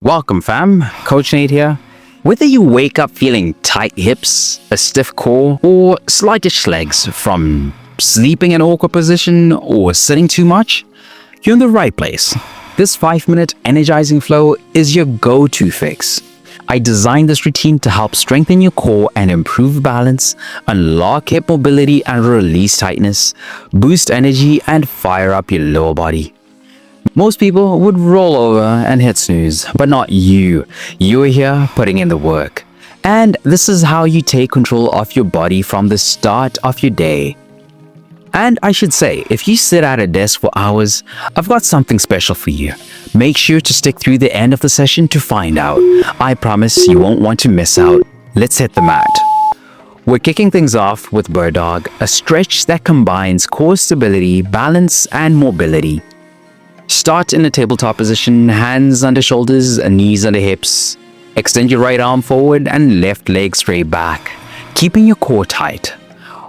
Welcome fam, Coach Nate here. Whether you wake up feeling tight hips, a stiff core, or sluggish legs from sleeping in an awkward position or sitting too much, you're in the right place. This 5-minute energizing flow is your go-to fix. I designed this routine to help strengthen your core and improve balance, unlock hip mobility and release tightness, boost energy and fire up your lower body. Most people would roll over and hit snooze, but not you. You are here putting in the work. And this is how you take control of your body from the start of your day. And I should say, if you sit at a desk for hours, I've got something special for you. Make sure to stick through the end of the session to find out. I promise you won't want to miss out. Let's hit the mat. We're kicking things off with Bird Dog, a stretch that combines core stability, balance, and mobility. Start in a tabletop position, hands under shoulders, knees under hips. Extend your right arm forward and left leg straight back, keeping your core tight.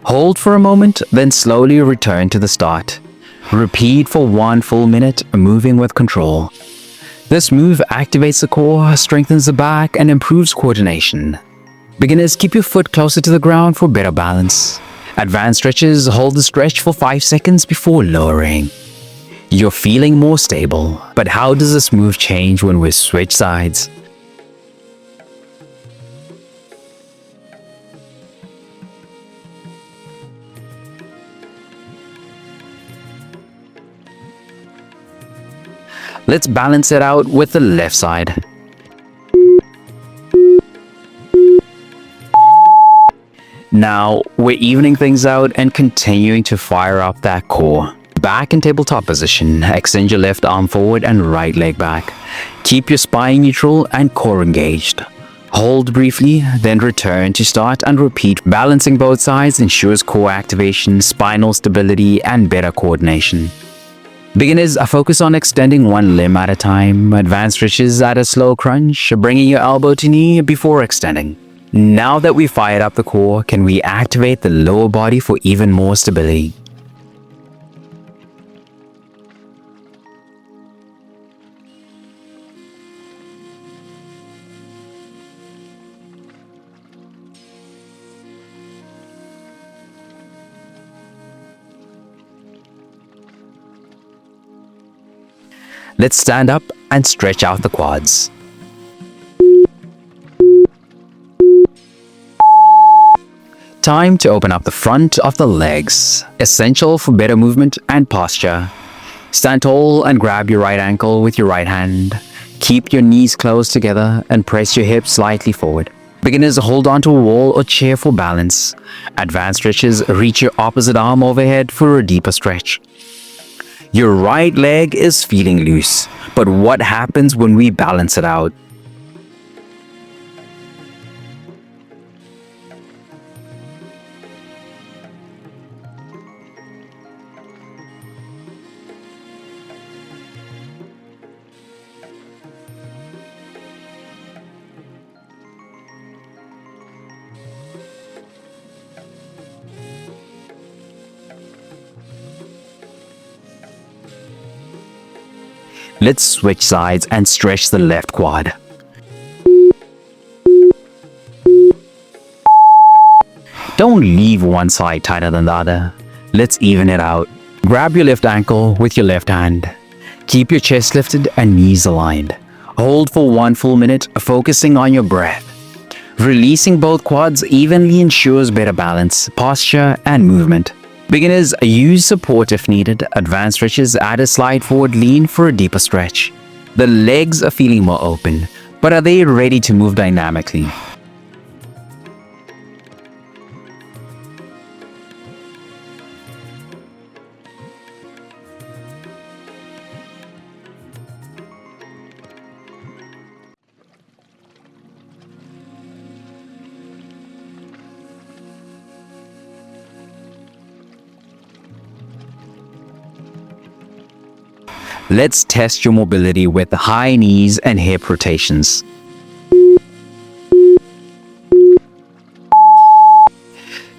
Hold for a moment, then slowly return to the start. Repeat for 1 full minute, moving with control. This move activates the core, strengthens the back, and improves coordination. Beginners, keep your foot closer to the ground for better balance. Advanced stretches, hold the stretch for 5 seconds before lowering. You're feeling more stable, but how does this move change when we switch sides? Let's balance it out with the left side. Now, we're evening things out and continuing to fire up that core. Back in tabletop position, extend your left arm forward and right leg back. Keep your spine neutral and core engaged. Hold briefly, then return to start and repeat. Balancing both sides ensures core activation, spinal stability, and better coordination. Beginners, focus on extending one limb at a time. Advanced stretches at a slow crunch, bringing your elbow to knee before extending. Now that we fired up the core, can we activate the lower body for even more stability? Let's stand up and stretch out the quads. Time to open up the front of the legs, essential for better movement and posture. Stand tall and grab your right ankle with your right hand. Keep your knees close together and press your hips slightly forward. Beginners, hold on to a wall or chair for balance. Advanced stretches, reach your opposite arm overhead for a deeper stretch. Your right leg is feeling loose, but what happens when we balance it out? Let's switch sides and stretch the left quad. Don't leave one side tighter than the other. Let's even it out. Grab your left ankle with your left hand. Keep your chest lifted and knees aligned. Hold for 1 full minute, focusing on your breath. Releasing both quads evenly ensures better balance, posture, and movement. Beginners, use support if needed. Advanced stretches, add a slide forward lean for a deeper stretch. The legs are feeling more open, but are they ready to move dynamically? Let's test your mobility with high knees and hip rotations.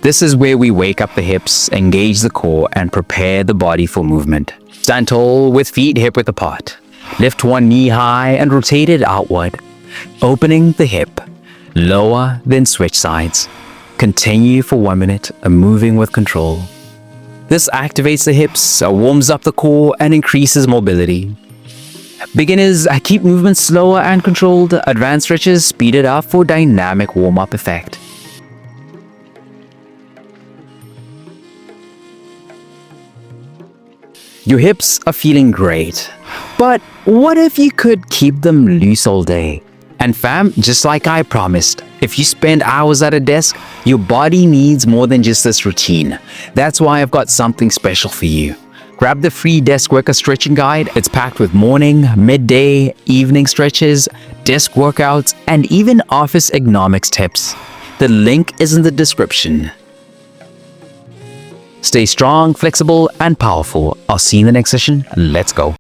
This is where we wake up the hips, engage the core, and prepare the body for movement. Stand tall with feet hip width apart. Lift one knee high and rotate it outward, opening the hip. Lower, then switch sides. Continue for 1 minute, moving with control. This activates the hips, warms up the core, and increases mobility. Beginners keep movement slower and controlled. Advanced stretches speed it up for dynamic warm-up effect. Your hips are feeling great, but what if you could keep them loose all day? And fam, just like I promised, if you spend hours at a desk, your body needs more than just this routine. That's why I've got something special for you. Grab the free desk worker stretching guide. It's packed with morning, midday, evening stretches, desk workouts, and even office ergonomics tips. The link is in the description. Stay strong, flexible, and powerful. I'll see you in the next session. Let's go.